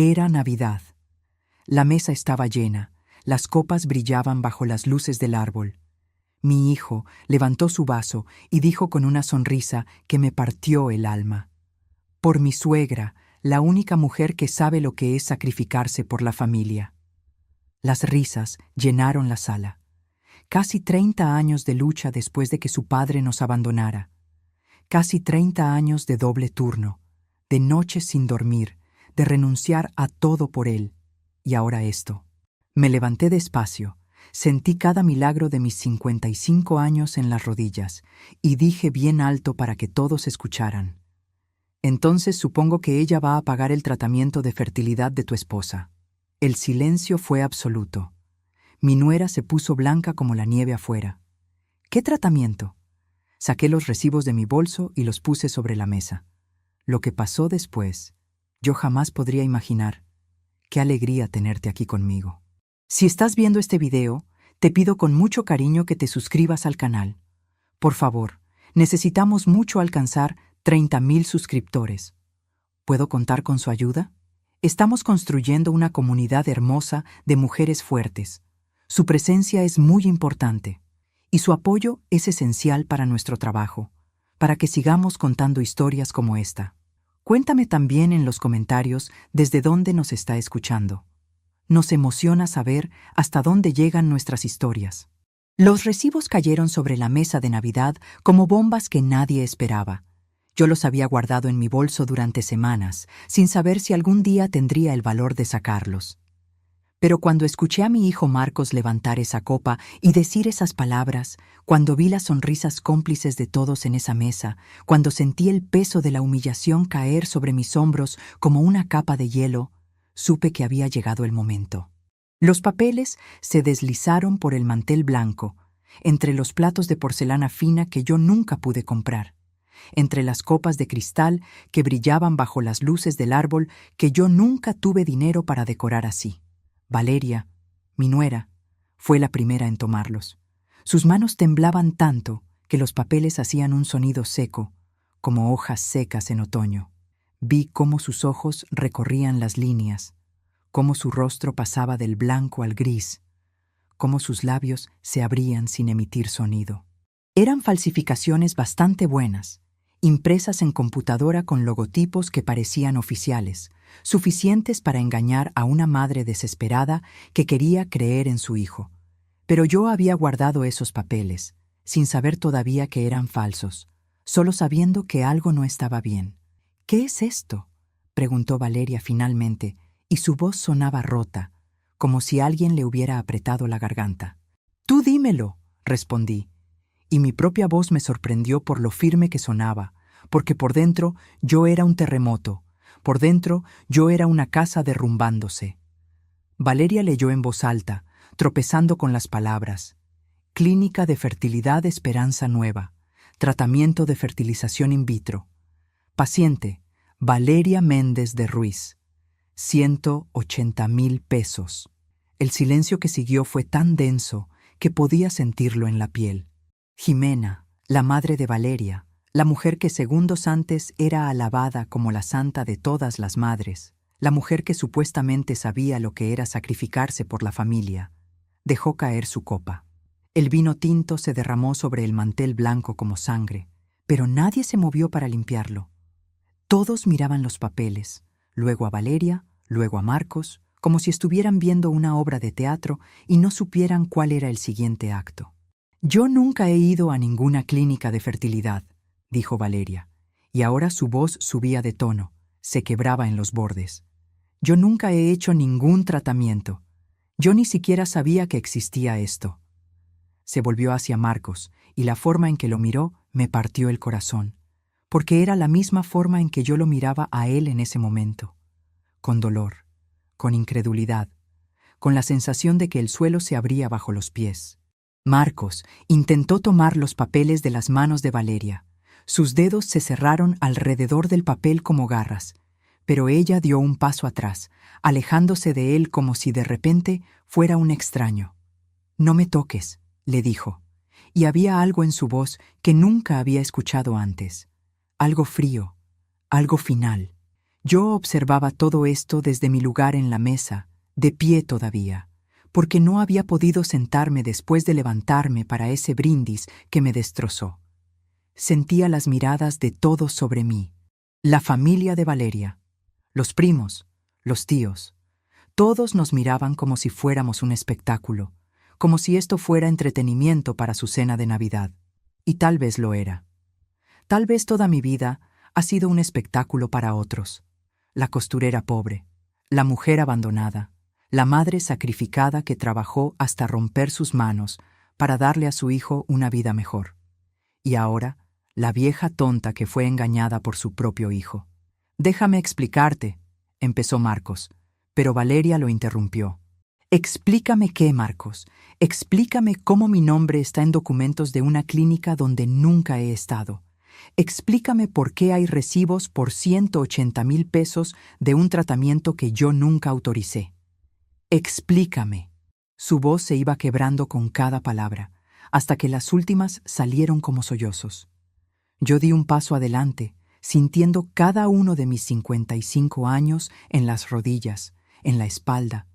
Era Navidad. La mesa estaba llena, las copas brillaban bajo las luces del árbol. Mi hijo levantó su vaso y dijo con una sonrisa que me partió el alma: por mi suegra, la única mujer que sabe lo que es sacrificarse por la familia. Las risas llenaron la sala. Casi 30 años de lucha después de que su padre nos abandonara. Casi 30 años de doble turno, de noches sin dormir, de renunciar a todo por él. Y ahora esto. Me levanté despacio, sentí cada milagro de mis 55 años en las rodillas y dije bien alto para que todos escucharan: entonces supongo que ella va a pagar el tratamiento de fertilidad de tu esposa. El silencio fue absoluto. Mi nuera se puso blanca como la nieve afuera. ¿Qué tratamiento? Saqué los recibos de mi bolso y los puse sobre la mesa. Lo que pasó después, yo jamás podría imaginar. Qué alegría tenerte aquí conmigo. Si estás viendo este video, te pido con mucho cariño que te suscribas al canal. Por favor, necesitamos mucho alcanzar 30,000 suscriptores. ¿Puedo contar con su ayuda? Estamos construyendo una comunidad hermosa de mujeres fuertes. Su presencia es muy importante y su apoyo es esencial para nuestro trabajo, para que sigamos contando historias como esta. Cuéntame también en los comentarios desde dónde nos está escuchando. Nos emociona saber hasta dónde llegan nuestras historias. Los recibos cayeron sobre la mesa de Navidad como bombas que nadie esperaba. Yo los había guardado en mi bolso durante semanas, sin saber si algún día tendría el valor de sacarlos. Pero cuando escuché a mi hijo Marcos levantar esa copa y decir esas palabras, cuando vi las sonrisas cómplices de todos en esa mesa, cuando sentí el peso de la humillación caer sobre mis hombros como una capa de hielo, supe que había llegado el momento. Los papeles se deslizaron por el mantel blanco, entre los platos de porcelana fina que yo nunca pude comprar, entre las copas de cristal que brillaban bajo las luces del árbol que yo nunca tuve dinero para decorar así. Valeria, mi nuera, fue la primera en tomarlos. Sus manos temblaban tanto que los papeles hacían un sonido seco, como hojas secas en otoño. Vi cómo sus ojos recorrían las líneas, cómo su rostro pasaba del blanco al gris, cómo sus labios se abrían sin emitir sonido. Eran falsificaciones bastante buenas, impresas en computadora con logotipos que parecían oficiales, suficientes para engañar a una madre desesperada que quería creer en su hijo. Pero yo había guardado esos papeles, sin saber todavía que eran falsos, solo sabiendo que algo no estaba bien. ¿Qué es esto?, preguntó Valeria finalmente, y su voz sonaba rota, como si alguien le hubiera apretado la garganta. «Tú dímelo», respondí, y mi propia voz me sorprendió por lo firme que sonaba, porque por dentro yo era un terremoto, por dentro yo era una casa derrumbándose. Valeria leyó en voz alta, tropezando con las palabras: Clínica de Fertilidad Esperanza Nueva, Tratamiento de Fertilización in vitro. Paciente, Valeria Méndez de Ruiz. 180,000 pesos. El silencio que siguió fue tan denso que podía sentirlo en la piel. Jimena, la madre de Valeria, la mujer que segundos antes era alabada como la santa de todas las madres, la mujer que supuestamente sabía lo que era sacrificarse por la familia, dejó caer su copa. El vino tinto se derramó sobre el mantel blanco como sangre, pero nadie se movió para limpiarlo. Todos miraban los papeles, luego a Valeria, luego a Marcos, como si estuvieran viendo una obra de teatro y no supieran cuál era el siguiente acto. «Yo nunca he ido a ninguna clínica de fertilidad», dijo Valeria, y ahora su voz subía de tono, se quebraba en los bordes. «Yo nunca he hecho ningún tratamiento. Yo ni siquiera sabía que existía esto». Se volvió hacia Marcos, y la forma en que lo miró me partió el corazón, porque era la misma forma en que yo lo miraba a él en ese momento. Con dolor, con incredulidad, con la sensación de que el suelo se abría bajo los pies. Marcos intentó tomar los papeles de las manos de Valeria. Sus dedos se cerraron alrededor del papel como garras, pero ella dio un paso atrás, alejándose de él como si de repente fuera un extraño. «No me toques», le dijo, y había algo en su voz que nunca había escuchado antes. Algo frío, algo final. Yo observaba todo esto desde mi lugar en la mesa, de pie todavía, porque no había podido sentarme después de levantarme para ese brindis que me destrozó. Sentía las miradas de todos sobre mí, la familia de Valeria, los primos, los tíos. Todos nos miraban como si fuéramos un espectáculo, como si esto fuera entretenimiento para su cena de Navidad. Y tal vez lo era. Tal vez toda mi vida ha sido un espectáculo para otros. La costurera pobre, la mujer abandonada, la madre sacrificada que trabajó hasta romper sus manos para darle a su hijo una vida mejor. Y ahora, la vieja tonta que fue engañada por su propio hijo. «Déjame explicarte», empezó Marcos, pero Valeria lo interrumpió. «Explícame qué, Marcos. Explícame cómo mi nombre está en documentos de una clínica donde nunca he estado. Explícame por qué hay recibos por 180,000 pesos de un tratamiento que yo nunca autoricé. Explícame». Su voz se iba quebrando con cada palabra, hasta que las últimas salieron como sollozos. Yo di un paso adelante, sintiendo cada uno de mis 55 años en las rodillas, en la espalda,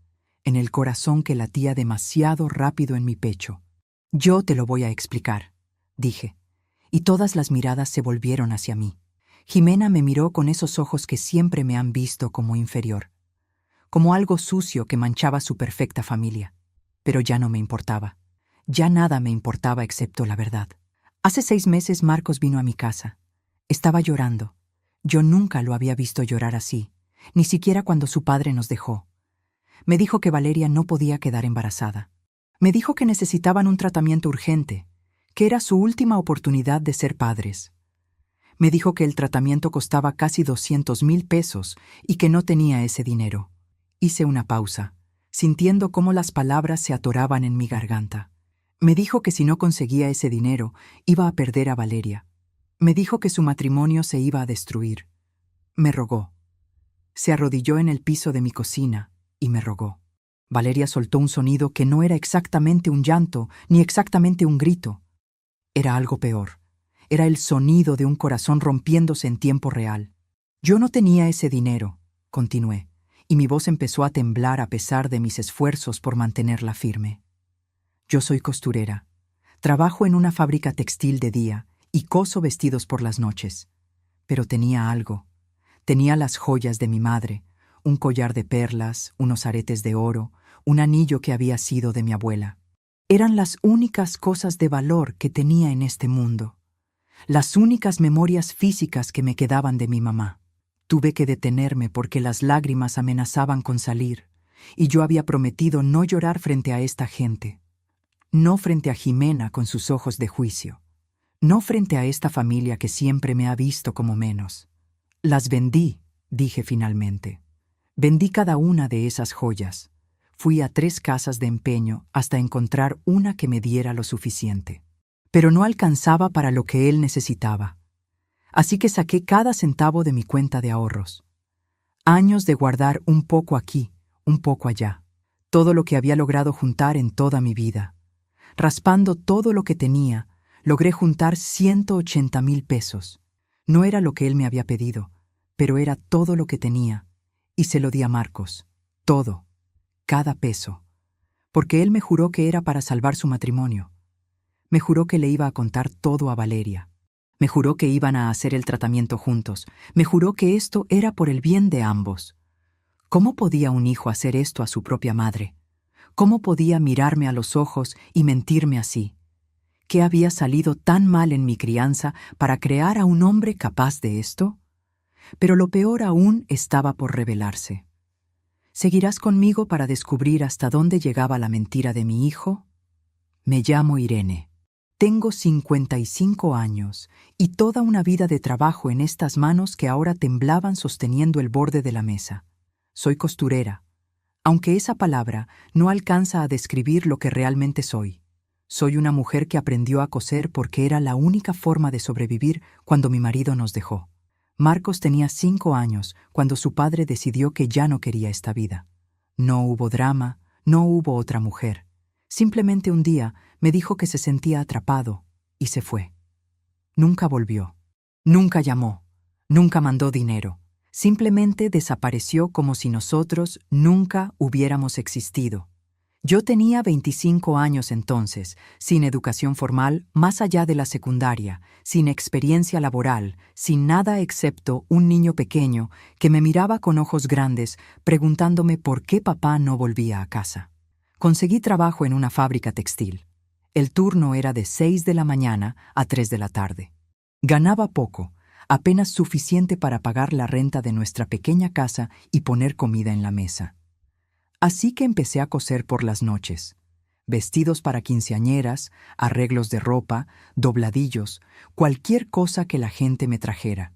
en el corazón que latía demasiado rápido en mi pecho. «Yo te lo voy a explicar», dije, y todas las miradas se volvieron hacia mí. Jimena me miró con esos ojos que siempre me han visto como inferior, como algo sucio que manchaba su perfecta familia. Pero ya no me importaba. Ya nada me importaba excepto la verdad. Hace 6 meses Marcos vino a mi casa. Estaba llorando. Yo nunca lo había visto llorar así, ni siquiera cuando su padre nos dejó. Me dijo que Valeria no podía quedar embarazada. Me dijo que necesitaban un tratamiento urgente, que era su última oportunidad de ser padres. Me dijo que el tratamiento costaba casi 200,000 pesos y que no tenía ese dinero. Hice una pausa, sintiendo cómo las palabras se atoraban en mi garganta. Me dijo que si no conseguía ese dinero, iba a perder a Valeria. Me dijo que su matrimonio se iba a destruir. Me rogó. Se arrodilló en el piso de mi cocina y me rogó. Valeria soltó un sonido que no era exactamente un llanto ni exactamente un grito. Era algo peor. Era el sonido de un corazón rompiéndose en tiempo real. «Yo no tenía ese dinero», continué, y mi voz empezó a temblar a pesar de mis esfuerzos por mantenerla firme. «Yo soy costurera. Trabajo en una fábrica textil de día y coso vestidos por las noches. Pero tenía algo. Tenía las joyas de mi madre, un collar de perlas, unos aretes de oro, un anillo que había sido de mi abuela. Eran las únicas cosas de valor que tenía en este mundo. Las únicas memorias físicas que me quedaban de mi mamá. Tuve que detenerme porque las lágrimas amenazaban con salir, y yo había prometido no llorar frente a esta gente. No frente a Jimena con sus ojos de juicio. No frente a esta familia que siempre me ha visto como menos. «Las vendí», dije finalmente. Vendí cada una de esas joyas. Fui a 3 casas de empeño hasta encontrar una que me diera lo suficiente. Pero no alcanzaba para lo que él necesitaba. Así que saqué cada centavo de mi cuenta de ahorros. Años de guardar un poco aquí, un poco allá. Todo lo que había logrado juntar en toda mi vida. Raspando todo lo que tenía, logré juntar 180,000 pesos. No era lo que él me había pedido, pero era todo lo que tenía. Y se lo di a Marcos. Todo. Cada peso. Porque él me juró que era para salvar su matrimonio. Me juró que le iba a contar todo a Valeria. Me juró que iban a hacer el tratamiento juntos. Me juró que esto era por el bien de ambos. ¿Cómo podía un hijo hacer esto a su propia madre? ¿Cómo podía mirarme a los ojos y mentirme así? ¿Qué había salido tan mal en mi crianza para crear a un hombre capaz de esto? Pero lo peor aún estaba por revelarse. ¿Seguirás conmigo para descubrir hasta dónde llegaba la mentira de mi hijo? Me llamo Irene. Tengo 55 años y toda una vida de trabajo en estas manos que ahora temblaban sosteniendo el borde de la mesa. Soy costurera, aunque esa palabra no alcanza a describir lo que realmente soy. Soy una mujer que aprendió a coser porque era la única forma de sobrevivir cuando mi marido nos dejó. Marcos tenía 5 años cuando su padre decidió que ya no quería esta vida. No hubo drama, no hubo otra mujer. Simplemente un día me dijo que se sentía atrapado y se fue. Nunca volvió. Nunca llamó. Nunca mandó dinero. Simplemente desapareció como si nosotros nunca hubiéramos existido. Yo tenía 25 años entonces, sin educación formal más allá de la secundaria, sin experiencia laboral, sin nada excepto un niño pequeño que me miraba con ojos grandes preguntándome por qué papá no volvía a casa. Conseguí trabajo en una fábrica textil. El turno era de 6 de la mañana a 3 de la tarde. Ganaba poco, apenas suficiente para pagar la renta de nuestra pequeña casa y poner comida en la mesa. Así que empecé a coser por las noches. Vestidos para quinceañeras, arreglos de ropa, dobladillos, cualquier cosa que la gente me trajera.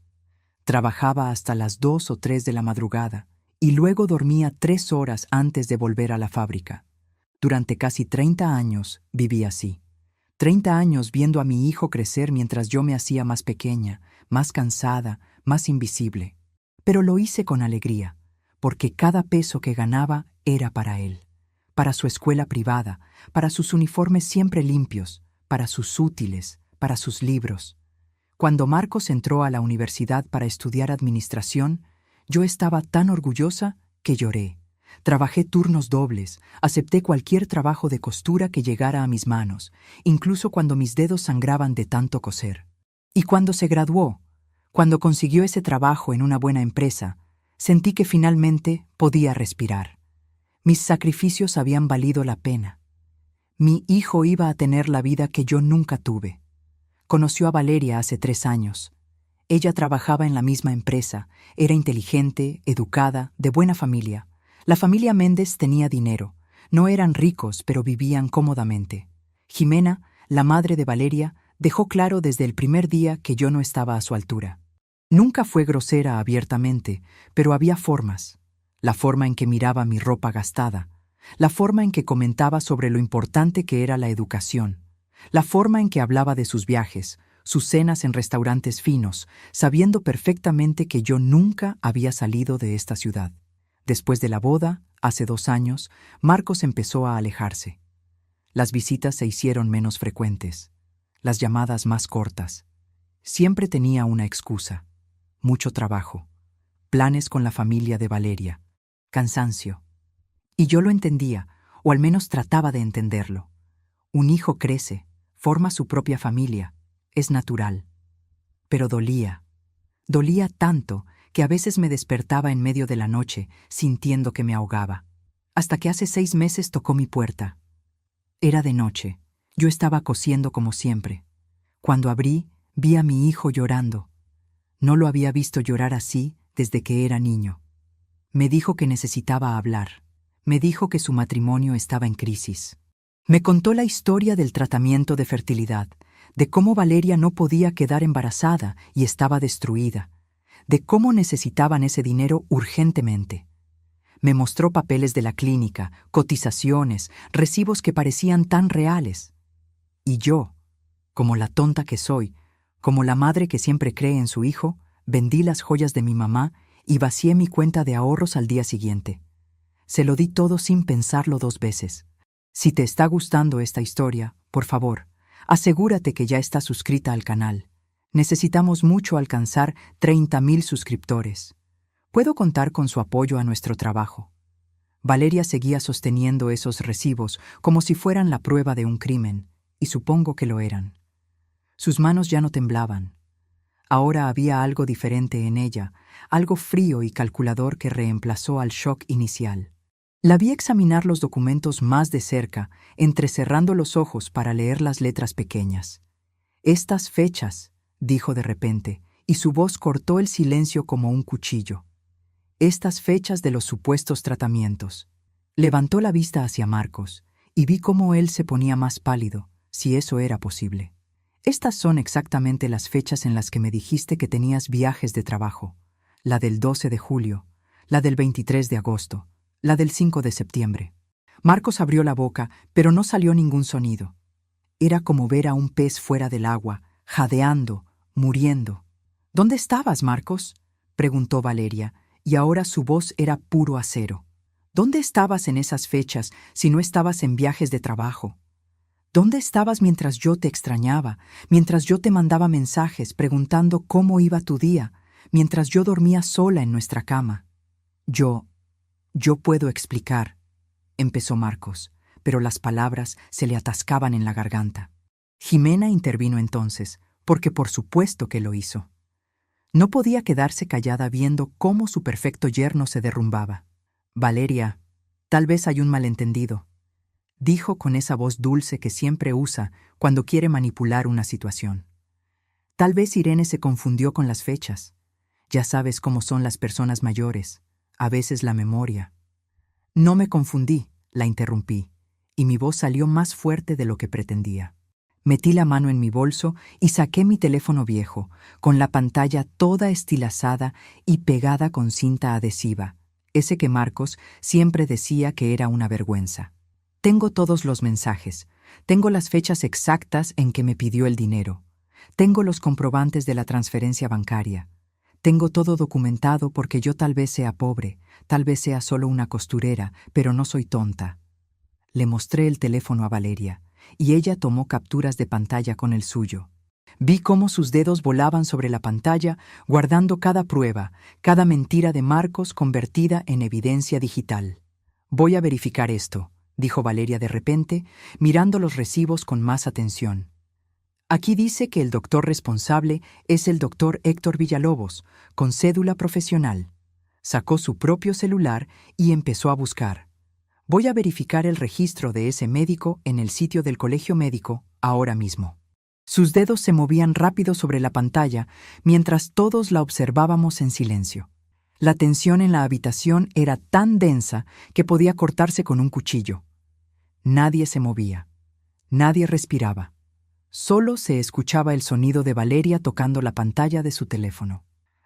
Trabajaba hasta las 2 o 3 de la madrugada y luego dormía 3 horas antes de volver a la fábrica. Durante casi 30 años viví así. 30 años viendo a mi hijo crecer mientras yo me hacía más pequeña, más cansada, más invisible. Pero lo hice con alegría, porque cada peso que ganaba era para él, para su escuela privada, para sus uniformes siempre limpios, para sus útiles, para sus libros. Cuando Marcos entró a la universidad para estudiar administración, yo estaba tan orgullosa que lloré. Trabajé turnos dobles, acepté cualquier trabajo de costura que llegara a mis manos, incluso cuando mis dedos sangraban de tanto coser. Y cuando se graduó, cuando consiguió ese trabajo en una buena empresa, sentí que finalmente podía respirar. Mis sacrificios habían valido la pena. Mi hijo iba a tener la vida que yo nunca tuve. Conoció a Valeria hace 3 años. Ella trabajaba en la misma empresa, era inteligente, educada, de buena familia. La familia Méndez tenía dinero. No eran ricos, pero vivían cómodamente. Jimena, la madre de Valeria, dejó claro desde el primer día que yo no estaba a su altura. Nunca fue grosera abiertamente, pero había formas. La forma en que miraba mi ropa gastada, la forma en que comentaba sobre lo importante que era la educación, la forma en que hablaba de sus viajes, sus cenas en restaurantes finos, sabiendo perfectamente que yo nunca había salido de esta ciudad. Después de la boda, hace 2 años, Marcos empezó a alejarse. Las visitas se hicieron menos frecuentes, las llamadas más cortas. Siempre tenía una excusa: mucho trabajo, planes con la familia de Valeria, cansancio. Y yo lo entendía, o al menos trataba de entenderlo. Un hijo crece, forma su propia familia, es natural. Pero dolía. Dolía tanto que a veces me despertaba en medio de la noche, sintiendo que me ahogaba. Hasta que hace 6 meses tocó mi puerta. Era de noche. Yo estaba cosiendo como siempre. Cuando abrí, vi a mi hijo llorando. No lo había visto llorar así desde que era niño. Me dijo que necesitaba hablar. Me dijo que su matrimonio estaba en crisis. Me contó la historia del tratamiento de fertilidad, de cómo Valeria no podía quedar embarazada y estaba destruida, de cómo necesitaban ese dinero urgentemente. Me mostró papeles de la clínica, cotizaciones, recibos que parecían tan reales. Y yo, como la tonta que soy, como la madre que siempre cree en su hijo, vendí las joyas de mi mamá y vacié mi cuenta de ahorros al día siguiente. Se lo di todo sin pensarlo 2 veces. Si te está gustando esta historia, por favor, asegúrate que ya estás suscrita al canal. Necesitamos mucho alcanzar 30,000 suscriptores. Puedo contar con su apoyo a nuestro trabajo. Valeria seguía sosteniendo esos recibos como si fueran la prueba de un crimen, y supongo que lo eran. Sus manos ya no temblaban. Ahora había algo diferente en ella, algo frío y calculador que reemplazó al shock inicial. La vi examinar los documentos más de cerca, entrecerrando los ojos para leer las letras pequeñas. «Estas fechas», dijo de repente, y su voz cortó el silencio como un cuchillo. «Estas fechas de los supuestos tratamientos». Levantó la vista hacia Marcos, y vi cómo él se ponía más pálido, si eso era posible. «Estas son exactamente las fechas en las que me dijiste que tenías viajes de trabajo. La del 12 de julio, la del 23 de agosto, la del 5 de septiembre». Marcos abrió la boca, pero no salió ningún sonido. Era como ver a un pez fuera del agua, jadeando, muriendo. «¿Dónde estabas, Marcos?», preguntó Valeria, y ahora su voz era puro acero. «¿Dónde estabas en esas fechas si no estabas en viajes de trabajo? ¿Dónde estabas mientras yo te extrañaba, mientras yo te mandaba mensajes preguntando cómo iba tu día, mientras yo dormía sola en nuestra cama. Yo puedo explicar, empezó Marcos, pero las palabras se le atascaban en la garganta. Jimena intervino entonces, porque por supuesto que lo hizo. No podía quedarse callada viendo cómo su perfecto yerno se derrumbaba. Valeria, tal vez hay un malentendido, dijo con esa voz dulce que siempre usa cuando quiere manipular una situación. Tal vez Irene se confundió con las fechas. Ya sabes cómo son las personas mayores, a veces la memoria. No me confundí, la interrumpí, y mi voz salió más fuerte de lo que pretendía. Metí la mano en mi bolso y saqué mi teléfono viejo, con la pantalla toda estilazada y pegada con cinta adhesiva, ese que Marcos siempre decía que era una vergüenza. Tengo todos los mensajes, tengo las fechas exactas en que me pidió el dinero, tengo los comprobantes de la transferencia bancaria, tengo todo documentado porque yo tal vez sea pobre, tal vez sea solo una costurera, pero no soy tonta. Le mostré el teléfono a Valeria, y ella tomó capturas de pantalla con el suyo. Vi cómo sus dedos volaban sobre la pantalla, guardando cada prueba, cada mentira de Marcos convertida en evidencia digital. Voy a verificar esto, dijo Valeria de repente, mirando los recibos con más atención. Aquí dice que el doctor responsable es el doctor Héctor Villalobos, con cédula profesional. Sacó su propio celular y empezó a buscar. Voy a verificar el registro de ese médico en el sitio del colegio médico ahora mismo. Sus dedos se movían rápido sobre la pantalla mientras todos la observábamos en silencio. La tensión en la habitación era tan densa que podía cortarse con un cuchillo. Nadie se movía. Nadie respiraba. Solo se escuchaba el sonido de Valeria tocando la pantalla de su teléfono.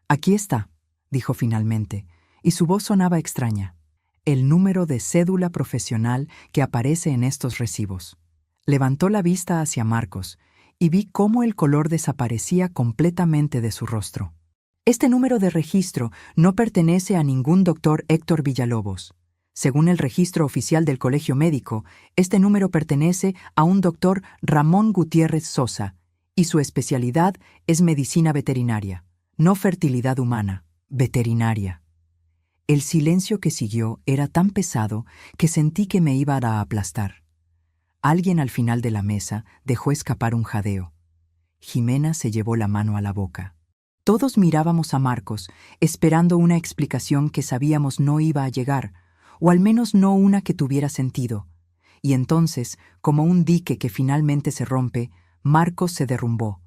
Aquí está, dijo finalmente, y su voz sonaba extraña. El número de cédula profesional que aparece en estos recibos. Levantó la vista hacia Marcos y vi cómo el color desaparecía completamente de su rostro. Este número de registro no pertenece a ningún doctor Héctor Villalobos. Según el registro oficial del Colegio Médico, este número pertenece a un doctor Ramón Gutiérrez Sosa, y su especialidad es medicina veterinaria, no fertilidad humana, veterinaria. El silencio que siguió era tan pesado que sentí que me iba a aplastar. Alguien al final de la mesa dejó escapar un jadeo. Jimena se llevó la mano a la boca. Todos mirábamos a Marcos, esperando una explicación que sabíamos no iba a llegar, o al menos no una que tuviera sentido. Y entonces, como un dique que finalmente se rompe, Marcos se derrumbó.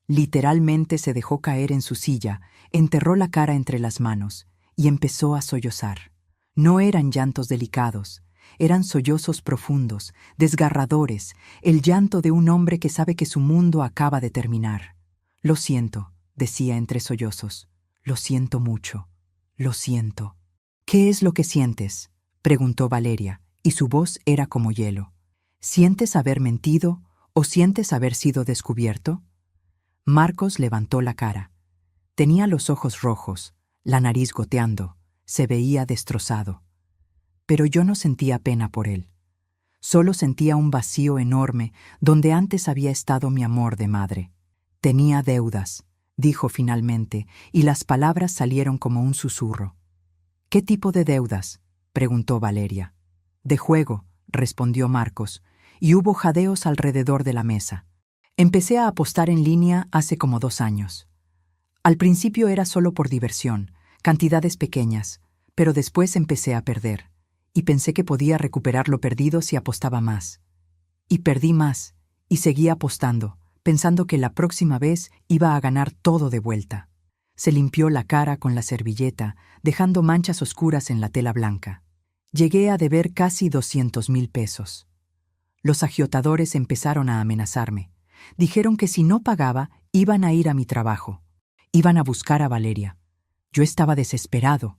Literalmente se dejó caer en su silla, enterró la cara entre las manos y empezó a sollozar. No eran llantos delicados, eran sollozos profundos, desgarradores, el llanto de un hombre que sabe que su mundo acaba de terminar. Lo siento, decía entre sollozos. Lo siento mucho. Lo siento. ¿Qué es lo que sientes?, preguntó Valeria, y su voz era como hielo. ¿Sientes haber mentido o sientes haber sido descubierto? Marcos levantó la cara. Tenía los ojos rojos, la nariz goteando, se veía destrozado. Pero yo no sentía pena por él. Solo sentía un vacío enorme donde antes había estado mi amor de madre. Tenía deudas, dijo finalmente, y las palabras salieron como un susurro. ¿Qué tipo de deudas?, preguntó Valeria. De juego, respondió Marcos, y hubo jadeos alrededor de la mesa. Empecé a apostar en línea hace como 2 años. Al principio era solo por diversión, cantidades pequeñas, pero después empecé a perder, y pensé que podía recuperar lo perdido si apostaba más. Y perdí más, y seguí apostando, pensando que la próxima vez iba a ganar todo de vuelta. Se limpió la cara con la servilleta, dejando manchas oscuras en la tela blanca. Llegué a deber casi 200,000 pesos. Los agiotadores empezaron a amenazarme. Dijeron que si no pagaba, iban a ir a mi trabajo. Iban a buscar a Valeria. Yo estaba desesperado.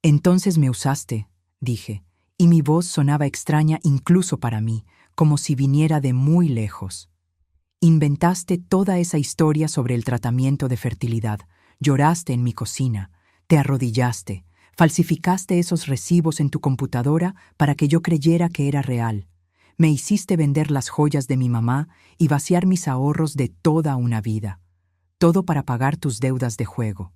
Entonces me usaste, dije, y mi voz sonaba extraña incluso para mí, como si viniera de muy lejos. Inventaste toda esa historia sobre el tratamiento de fertilidad. Lloraste en mi cocina, te arrodillaste, falsificaste esos recibos en tu computadora para que yo creyera que era real. Me hiciste vender las joyas de mi mamá y vaciar mis ahorros de toda una vida. Todo para pagar tus deudas de juego.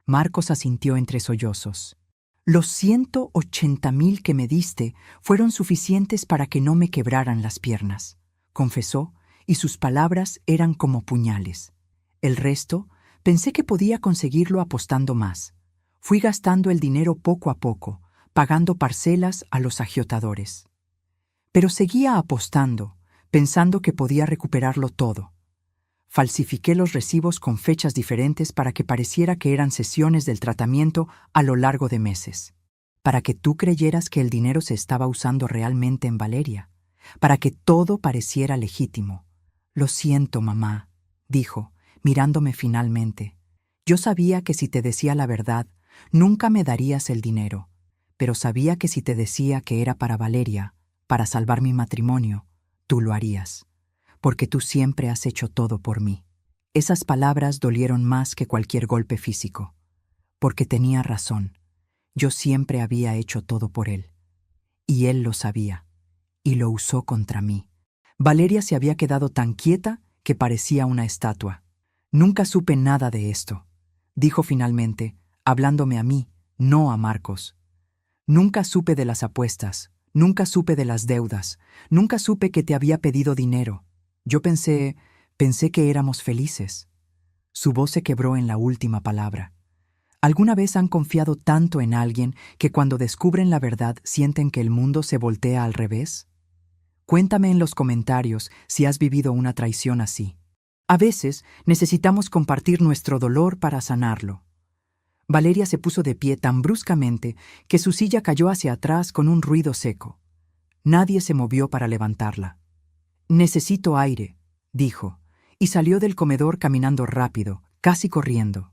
Marcos asintió entre sollozos. Los 180,000 que me diste fueron suficientes para que no me quebraran las piernas, confesó, y sus palabras eran como puñales. El resto, pensé que podía conseguirlo apostando más. Fui gastando el dinero poco a poco, pagando parcelas a los agiotadores. Pero seguía apostando, pensando que podía recuperarlo todo. Falsifiqué los recibos con fechas diferentes para que pareciera que eran sesiones del tratamiento a lo largo de meses. Para que tú creyeras que el dinero se estaba usando realmente en Valeria. Para que todo pareciera legítimo. Lo siento, mamá, dijo, mirándome finalmente. Yo sabía que si te decía la verdad, nunca me darías el dinero. Pero sabía que si te decía que era para Valeria, para salvar mi matrimonio, tú lo harías. Porque tú siempre has hecho todo por mí. Esas palabras dolieron más que cualquier golpe físico. Porque tenía razón. Yo siempre había hecho todo por él. Y él lo sabía. Y lo usó contra mí. Valeria se había quedado tan quieta que parecía una estatua. Nunca supe nada de esto, dijo finalmente, hablándome a mí, no a Marcos. Nunca supe de las apuestas, nunca supe de las deudas, nunca supe que te había pedido dinero. Yo pensé que éramos felices. Su voz se quebró en la última palabra. ¿Alguna vez han confiado tanto en alguien que cuando descubren la verdad sienten que el mundo se voltea al revés? Cuéntame en los comentarios si has vivido una traición así. A veces necesitamos compartir nuestro dolor para sanarlo. Valeria se puso de pie tan bruscamente que su silla cayó hacia atrás con un ruido seco. Nadie se movió para levantarla. «Necesito aire», dijo, y salió del comedor caminando rápido, casi corriendo.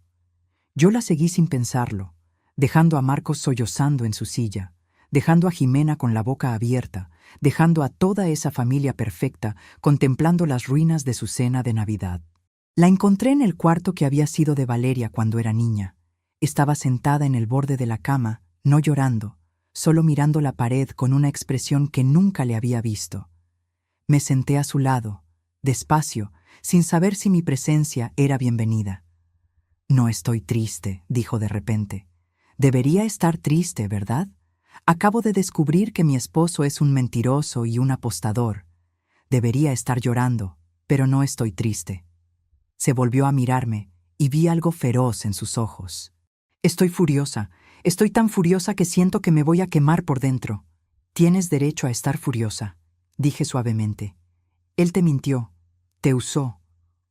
Yo la seguí sin pensarlo, dejando a Marcos sollozando en su silla, dejando a Jimena con la boca abierta, dejando a toda esa familia perfecta contemplando las ruinas de su cena de Navidad. La encontré en el cuarto que había sido de Valeria cuando era niña. Estaba sentada en el borde de la cama, no llorando, solo mirando la pared con una expresión que nunca le había visto. Me senté a su lado, despacio, sin saber si mi presencia era bienvenida. «No estoy triste», dijo de repente. «Debería estar triste, ¿verdad? Acabo de descubrir que mi esposo es un mentiroso y un apostador. Debería estar llorando, pero no estoy triste». Se volvió a mirarme y vi algo feroz en sus ojos. «Estoy furiosa. Estoy tan furiosa que siento que me voy a quemar por dentro». «Tienes derecho a estar furiosa», dije suavemente. «Él te mintió, te usó.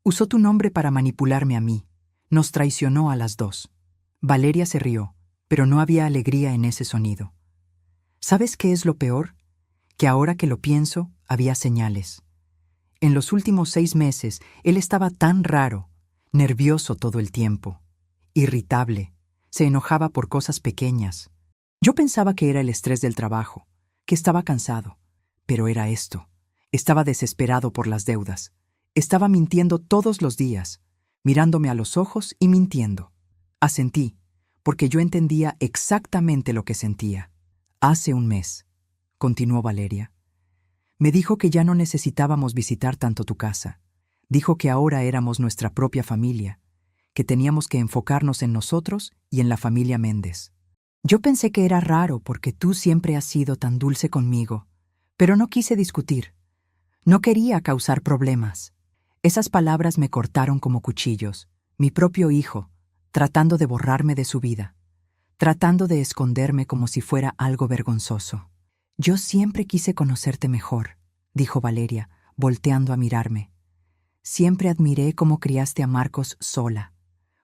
Usó tu nombre para manipularme a mí. Nos traicionó a las dos». Valeria se rió, pero no había alegría en ese sonido. ¿Sabes qué es lo peor? Que ahora que lo pienso, había señales. En los últimos 6 meses, él estaba tan raro, nervioso todo el tiempo, irritable, se enojaba por cosas pequeñas. Yo pensaba que era el estrés del trabajo, que estaba cansado, pero era esto. Estaba desesperado por las deudas. Estaba mintiendo todos los días, mirándome a los ojos y mintiendo. Asentí, porque yo entendía exactamente lo que sentía. «Hace un mes», continuó Valeria, «me dijo que ya no necesitábamos visitar tanto tu casa. Dijo que ahora éramos nuestra propia familia, que teníamos que enfocarnos en nosotros y en la familia Méndez. Yo pensé que era raro porque tú siempre has sido tan dulce conmigo, pero no quise discutir. No quería causar problemas». Esas palabras me cortaron como cuchillos. Mi propio hijo, tratando de borrarme de su vida, tratando de esconderme como si fuera algo vergonzoso. «Yo siempre quise conocerte mejor», dijo Valeria, volteando a mirarme. «Siempre admiré cómo criaste a Marcos sola,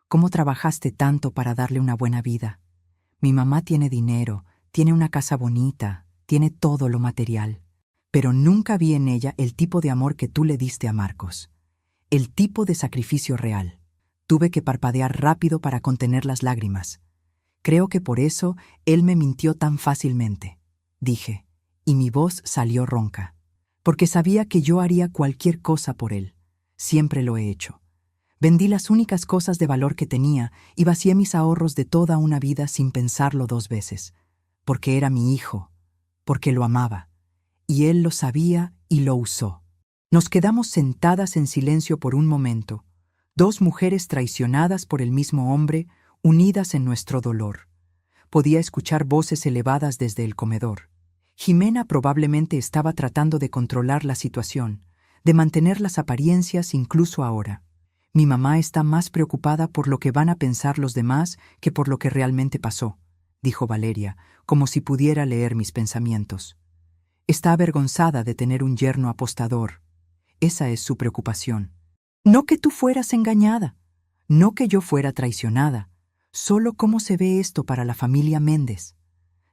cómo trabajaste tanto para darle una buena vida. Mi mamá tiene dinero, tiene una casa bonita, tiene todo lo material, pero nunca vi en ella el tipo de amor que tú le diste a Marcos, el tipo de sacrificio real». Tuve que parpadear rápido para contener las lágrimas. «Creo que por eso él me mintió tan fácilmente», dije, y mi voz salió ronca. «Porque sabía que yo haría cualquier cosa por él. Siempre lo he hecho. Vendí las únicas cosas de valor que tenía y vacié mis ahorros de toda una vida sin pensarlo 2 veces. Porque era mi hijo, porque lo amaba. Y él lo sabía y lo usó». Nos quedamos sentadas en silencio por un momento. 2 mujeres traicionadas por el mismo hombre, unidas en nuestro dolor. Podía escuchar voces elevadas desde el comedor. Jimena probablemente estaba tratando de controlar la situación, de mantener las apariencias incluso ahora. Mi mamá está más preocupada por lo que van a pensar los demás que por lo que realmente pasó, dijo Valeria, como si pudiera leer mis pensamientos. Está avergonzada de tener un yerno apostador. Esa es su preocupación. No que tú fueras engañada, no que yo fuera traicionada, solo cómo se ve esto para la familia Méndez.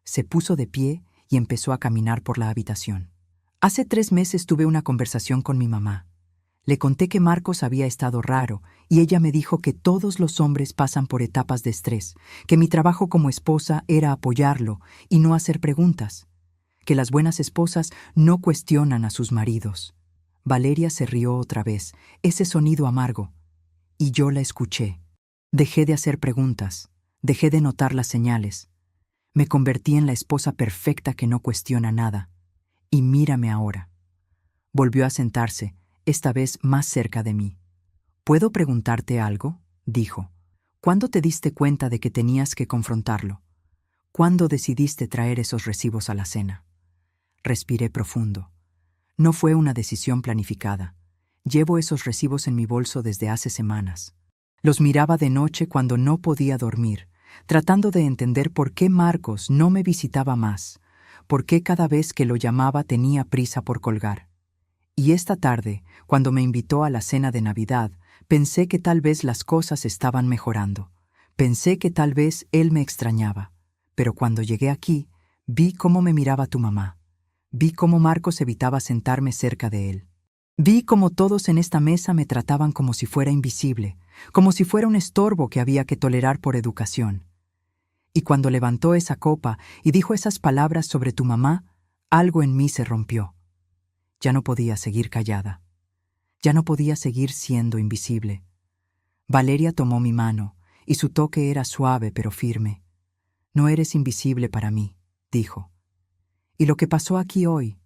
Se puso de pie y empezó a caminar por la habitación. Hace 3 meses tuve una conversación con mi mamá. Le conté que Marcos había estado raro y ella me dijo que todos los hombres pasan por etapas de estrés, que mi trabajo como esposa era apoyarlo y no hacer preguntas, que las buenas esposas no cuestionan a sus maridos. Valeria se rió otra vez, ese sonido amargo, y yo la escuché. Dejé de hacer preguntas, dejé de notar las señales. Me convertí en la esposa perfecta que no cuestiona nada. Y mírame ahora. Volvió a sentarse, esta vez más cerca de mí. ¿Puedo preguntarte algo?, dijo. ¿Cuándo te diste cuenta de que tenías que confrontarlo? ¿Cuándo decidiste traer esos recibos a la cena? Respiré profundo. No fue una decisión planificada. Llevo esos recibos en mi bolso desde hace semanas. Los miraba de noche cuando no podía dormir, tratando de entender por qué Marcos no me visitaba más, por qué cada vez que lo llamaba tenía prisa por colgar. Y esta tarde, cuando me invitó a la cena de Navidad, pensé que tal vez las cosas estaban mejorando. Pensé que tal vez él me extrañaba. Pero cuando llegué aquí, vi cómo me miraba tu mamá. Vi cómo Marcos evitaba sentarme cerca de él. Vi cómo todos en esta mesa me trataban como si fuera invisible, como si fuera un estorbo que había que tolerar por educación. Y cuando levantó esa copa y dijo esas palabras sobre tu mamá, algo en mí se rompió. Ya no podía seguir callada. Ya no podía seguir siendo invisible. Valeria tomó mi mano, y su toque era suave pero firme. No eres invisible para mí, dijo. Y lo que pasó aquí hoy,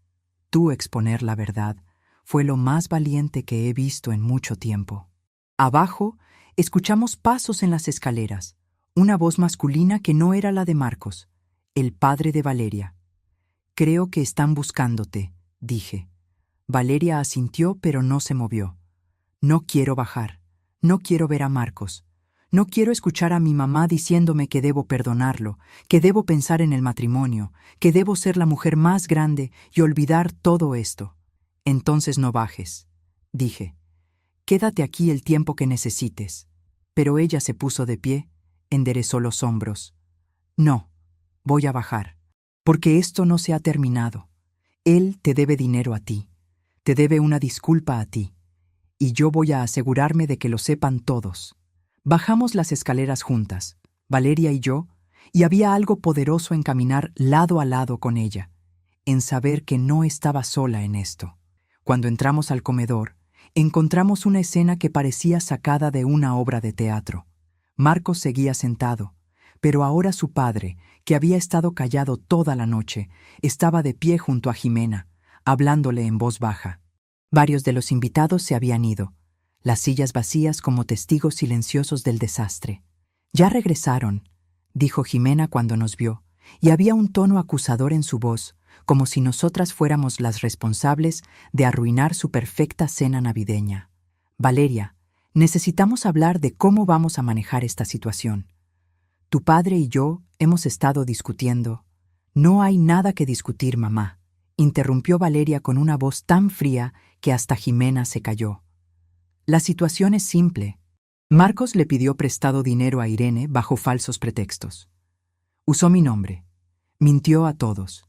tú exponer la verdad, fue lo más valiente que he visto en mucho tiempo. Abajo, escuchamos pasos en las escaleras, una voz masculina que no era la de Marcos, el padre de Valeria. Creo que están buscándote, dije. Valeria asintió, pero no se movió. No quiero bajar. No quiero ver a Marcos. No quiero escuchar a mi mamá diciéndome que debo perdonarlo, que debo pensar en el matrimonio, que debo ser la mujer más grande y olvidar todo esto. Entonces no bajes, dije. Quédate aquí el tiempo que necesites. Pero ella se puso de pie, enderezó los hombros. No, voy a bajar, porque esto no se ha terminado. Él te debe dinero a ti. Te debe una disculpa a ti, y yo voy a asegurarme de que lo sepan todos. Bajamos las escaleras juntas, Valeria y yo, y había algo poderoso en caminar lado a lado con ella, en saber que no estaba sola en esto. Cuando entramos al comedor, encontramos una escena que parecía sacada de una obra de teatro. Marcos seguía sentado, pero ahora su padre, que había estado callado toda la noche, estaba de pie junto a Jimena, hablándole en voz baja. Varios de los invitados se habían ido, las sillas vacías como testigos silenciosos del desastre. «Ya regresaron», dijo Jimena cuando nos vio, y había un tono acusador en su voz, como si nosotras fuéramos las responsables de arruinar su perfecta cena navideña. «Valeria, necesitamos hablar de cómo vamos a manejar esta situación. Tu padre y yo hemos estado discutiendo». «No hay nada que discutir, mamá», interrumpió Valeria con una voz tan fría que hasta Jimena se calló. «La situación es simple. Marcos le pidió prestado dinero a Irene bajo falsos pretextos. Usó mi nombre. Mintió a todos.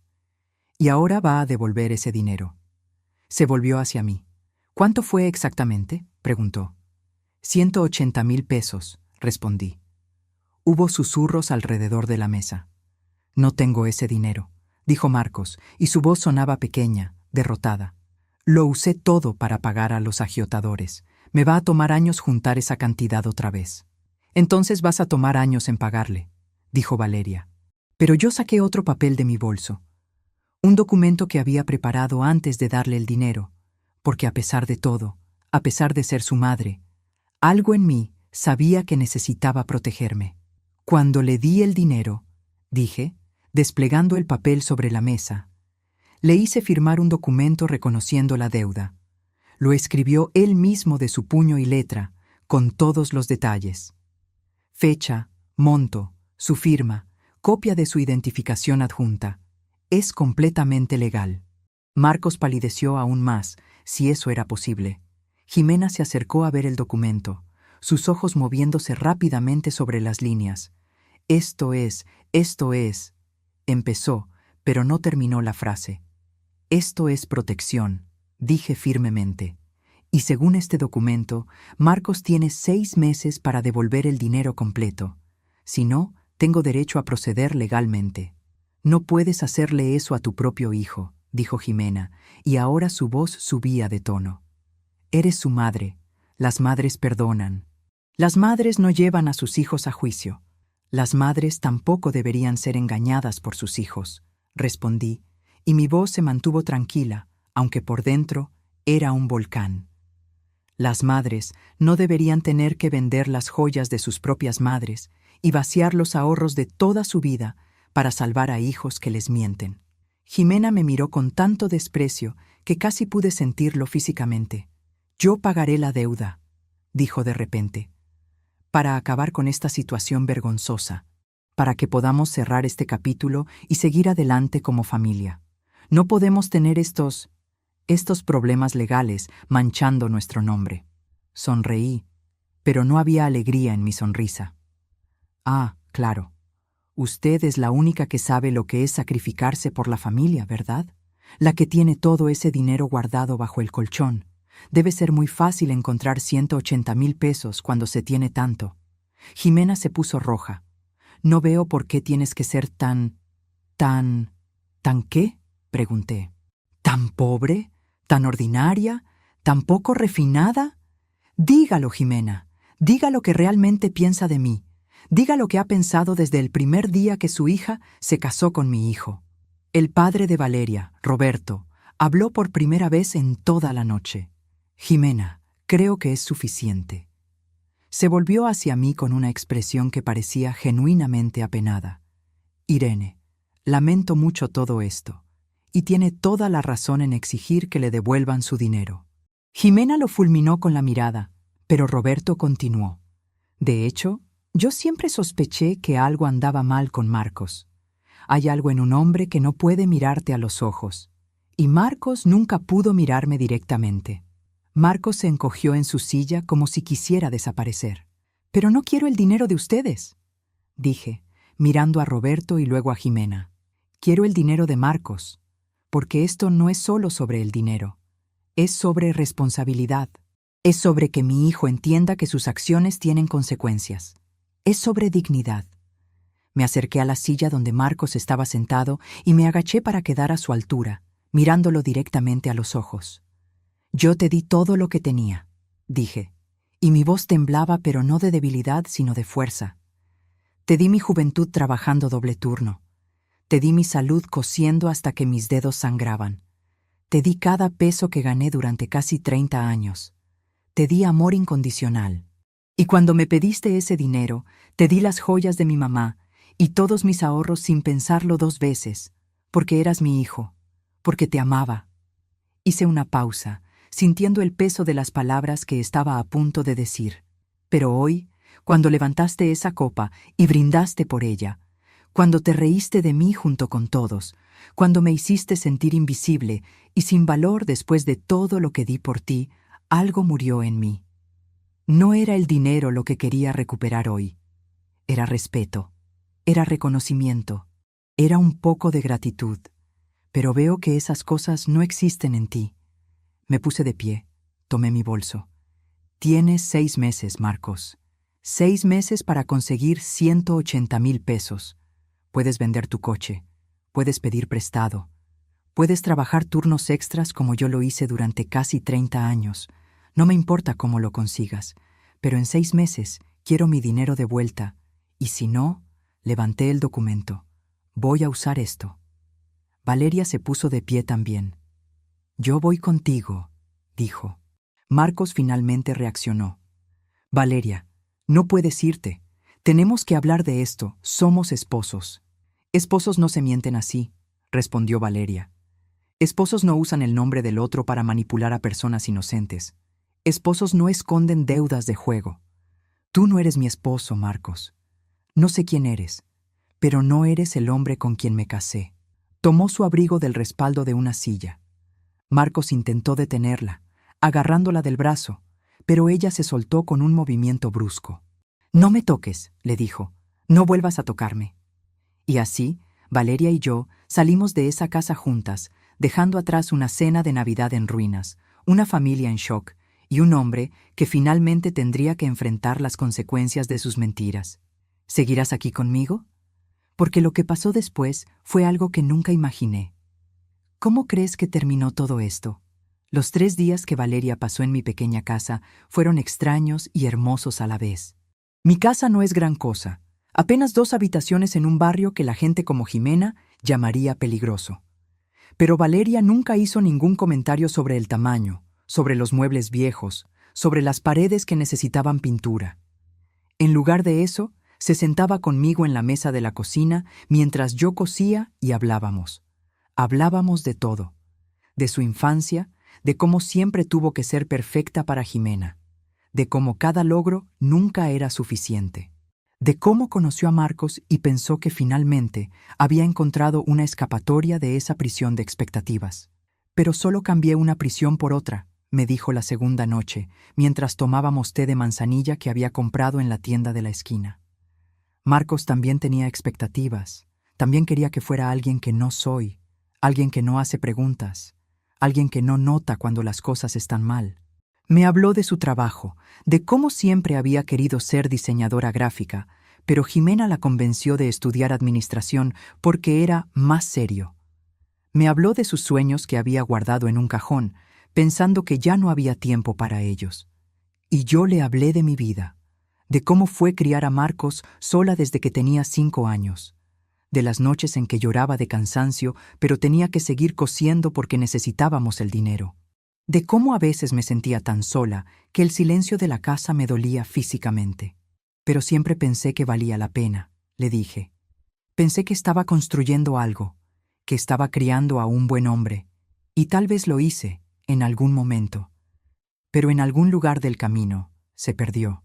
Y ahora va a devolver ese dinero». Se volvió hacia mí. «¿Cuánto fue exactamente?», preguntó. 180,000 pesos, respondí. Hubo susurros alrededor de la mesa. «No tengo ese dinero», dijo Marcos, y su voz sonaba pequeña, derrotada. «Lo usé todo para pagar a los agiotadores. Me va a tomar años juntar esa cantidad otra vez». «Entonces vas a tomar años en pagarle», dijo Valeria. Pero yo saqué otro papel de mi bolso. Un documento que había preparado antes de darle el dinero, porque a pesar de todo, a pesar de ser su madre, algo en mí sabía que necesitaba protegerme. Cuando le di el dinero, dije, desplegando el papel sobre la mesa, le hice firmar un documento reconociendo la deuda. Lo escribió él mismo de su puño y letra, con todos los detalles. Fecha, monto, su firma, copia de su identificación adjunta. Es completamente legal. Marcos palideció aún más, si eso era posible. Jimena se acercó a ver el documento, sus ojos moviéndose rápidamente sobre las líneas. Esto es, empezó, pero no terminó la frase. Esto es protección, dije firmemente. Y según este documento, Marcos tiene 6 meses para devolver el dinero completo. Si no, tengo derecho a proceder legalmente. No puedes hacerle eso a tu propio hijo, dijo Jimena, y ahora su voz subía de tono. Eres su madre. Las madres perdonan. Las madres no llevan a sus hijos a juicio. Las madres tampoco deberían ser engañadas por sus hijos, respondí, y mi voz se mantuvo tranquila, aunque por dentro era un volcán. Las madres no deberían tener que vender las joyas de sus propias madres y vaciar los ahorros de toda su vida para salvar a hijos que les mienten. Jimena me miró con tanto desprecio que casi pude sentirlo físicamente. Yo pagaré la deuda, dijo de repente, para acabar con esta situación vergonzosa, para que podamos cerrar este capítulo y seguir adelante como familia. No podemos tener estos problemas legales manchando nuestro nombre. Sonreí, pero no había alegría en mi sonrisa. Ah, claro. Usted es la única que sabe lo que es sacrificarse por la familia, ¿verdad? La que tiene todo ese dinero guardado bajo el colchón. Debe ser muy fácil encontrar 180,000 pesos cuando se tiene tanto. Jimena se puso roja. No veo por qué tienes que ser ¿tan qué? Pregunté. ¿Tan pobre? ¿Tan ordinaria? ¿Tan poco refinada? Dígalo, Jimena. Diga lo que realmente piensa de mí. Diga lo que ha pensado desde el primer día que su hija se casó con mi hijo. El padre de Valeria, Roberto, habló por primera vez en toda la noche. Jimena, creo que es suficiente. Se volvió hacia mí con una expresión que parecía genuinamente apenada. Irene, lamento mucho todo esto, y tiene toda la razón en exigir que le devuelvan su dinero. Jimena lo fulminó con la mirada, pero Roberto continuó. De hecho, yo siempre sospeché que algo andaba mal con Marcos. Hay algo en un hombre que no puede mirarte a los ojos, y Marcos nunca pudo mirarme directamente. Marcos se encogió en su silla como si quisiera desaparecer. «Pero no quiero el dinero de ustedes», dije, mirando a Roberto y luego a Jimena. «Quiero el dinero de Marcos, porque esto no es solo sobre el dinero. Es sobre responsabilidad. Es sobre que mi hijo entienda que sus acciones tienen consecuencias. Es sobre dignidad». Me acerqué a la silla donde Marcos estaba sentado y me agaché para quedar a su altura, mirándolo directamente a los ojos. «Yo te di todo lo que tenía», dije, y mi voz temblaba, pero no de debilidad, sino de fuerza. «Te di mi juventud trabajando doble turno. Te di mi salud cosiendo hasta que mis dedos sangraban. Te di cada peso que gané durante casi 30 años. Te di amor incondicional. Y cuando me pediste ese dinero, te di las joyas de mi mamá y todos mis ahorros sin pensarlo 2 veces, porque eras mi hijo, porque te amaba». Hice una pausa, sintiendo el peso de las palabras que estaba a punto de decir. Pero hoy, cuando levantaste esa copa y brindaste por ella, cuando te reíste de mí junto con todos, cuando me hiciste sentir invisible y sin valor después de todo lo que di por ti, algo murió en mí. No era el dinero lo que quería recuperar hoy. Era respeto, era reconocimiento, era un poco de gratitud. Pero veo que esas cosas no existen en ti. Me puse de pie, tomé mi bolso. Tienes 6 meses, Marcos. 6 meses para conseguir 180,000 pesos. Puedes vender tu coche, puedes pedir prestado, puedes trabajar turnos extras como yo lo hice durante casi 30 años. No me importa cómo lo consigas, pero en 6 meses quiero mi dinero de vuelta. Y si no, levanté el documento. Voy a usar esto. Valeria se puso de pie también. «Yo voy contigo», dijo. Marcos finalmente reaccionó. «Valeria, no puedes irte. Tenemos que hablar de esto, somos esposos. Esposos no se mienten así, respondió Valeria. Esposos no usan el nombre del otro para manipular a personas inocentes. Esposos no esconden deudas de juego. Tú no eres mi esposo, Marcos. No sé quién eres, pero no eres el hombre con quien me casé. Tomó su abrigo del respaldo de una silla. Marcos intentó detenerla, agarrándola del brazo, pero ella se soltó con un movimiento brusco. «No me toques», le dijo. «No vuelvas a tocarme». Y así, Valeria y yo salimos de esa casa juntas, dejando atrás una cena de Navidad en ruinas, una familia en shock y un hombre que finalmente tendría que enfrentar las consecuencias de sus mentiras. ¿Seguirás aquí conmigo? Porque lo que pasó después fue algo que nunca imaginé. ¿Cómo crees que terminó todo esto? Los 3 días que Valeria pasó en mi pequeña casa fueron extraños y hermosos a la vez. Mi casa no es gran cosa, apenas 2 habitaciones en un barrio que la gente como Jimena llamaría peligroso. Pero Valeria nunca hizo ningún comentario sobre el tamaño, sobre los muebles viejos, sobre las paredes que necesitaban pintura. En lugar de eso, se sentaba conmigo en la mesa de la cocina mientras yo cosía y hablábamos. Hablábamos de todo, de su infancia, de cómo siempre tuvo que ser perfecta para Jimena, de cómo cada logro nunca era suficiente, de cómo conoció a Marcos y pensó que finalmente había encontrado una escapatoria de esa prisión de expectativas. Pero solo cambié una prisión por otra, me dijo la segunda noche, mientras tomábamos té de manzanilla que había comprado en la tienda de la esquina. Marcos también tenía expectativas, también quería que fuera alguien que no soy, alguien que no hace preguntas, alguien que no nota cuando las cosas están mal. Me habló de su trabajo, de cómo siempre había querido ser diseñadora gráfica, pero Jimena la convenció de estudiar administración porque era más serio. Me habló de sus sueños que había guardado en un cajón, pensando que ya no había tiempo para ellos. Y yo le hablé de mi vida, de cómo fue criar a Marcos sola desde que tenía 5 años, de las noches en que lloraba de cansancio, pero tenía que seguir cosiendo porque necesitábamos el dinero. De cómo a veces me sentía tan sola que el silencio de la casa me dolía físicamente. Pero siempre pensé que valía la pena, le dije. Pensé que estaba construyendo algo, que estaba criando a un buen hombre, y tal vez lo hice en algún momento. Pero en algún lugar del camino se perdió.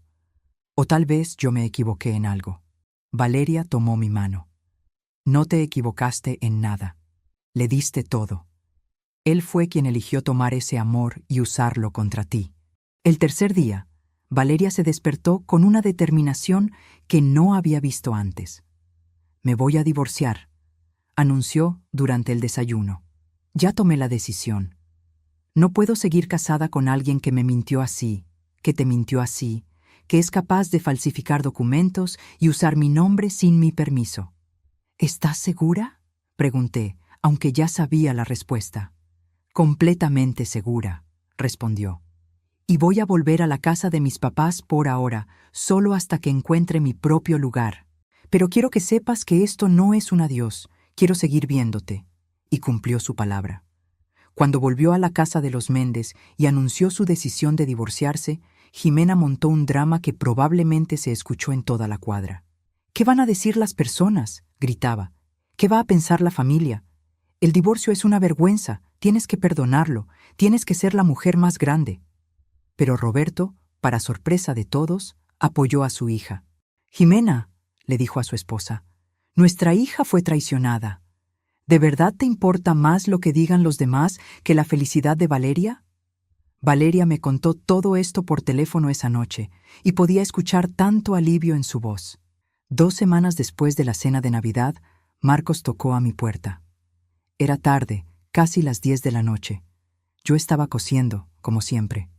O tal vez yo me equivoqué en algo. Valeria tomó mi mano. No te equivocaste en nada. Le diste todo. Él fue quien eligió tomar ese amor y usarlo contra ti. El tercer día, Valeria se despertó con una determinación que no había visto antes. «Me voy a divorciar», anunció durante el desayuno. «Ya tomé la decisión. No puedo seguir casada con alguien que me mintió así, que te mintió así, que es capaz de falsificar documentos y usar mi nombre sin mi permiso». «¿Estás segura?», pregunté, aunque ya sabía la respuesta. «Completamente segura», respondió. «Y voy a volver a la casa de mis papás por ahora, solo hasta que encuentre mi propio lugar. Pero quiero que sepas que esto no es un adiós, quiero seguir viéndote». Y cumplió su palabra. Cuando volvió a la casa de los Méndez y anunció su decisión de divorciarse, Jimena montó un drama que probablemente se escuchó en toda la cuadra. «¿Qué van a decir las personas?», gritaba. «¿Qué va a pensar la familia? El divorcio es una vergüenza, tienes que perdonarlo, tienes que ser la mujer más grande». Pero Roberto, para sorpresa de todos, apoyó a su hija. «Jimena», le dijo a su esposa, «nuestra hija fue traicionada. ¿De verdad te importa más lo que digan los demás que la felicidad de Valeria?». Valeria me contó todo esto por teléfono esa noche, y podía escuchar tanto alivio en su voz. 2 semanas después de la cena de Navidad, Marcos tocó a mi puerta. Era tarde, casi las 10 de la noche. Yo estaba cosiendo, como siempre.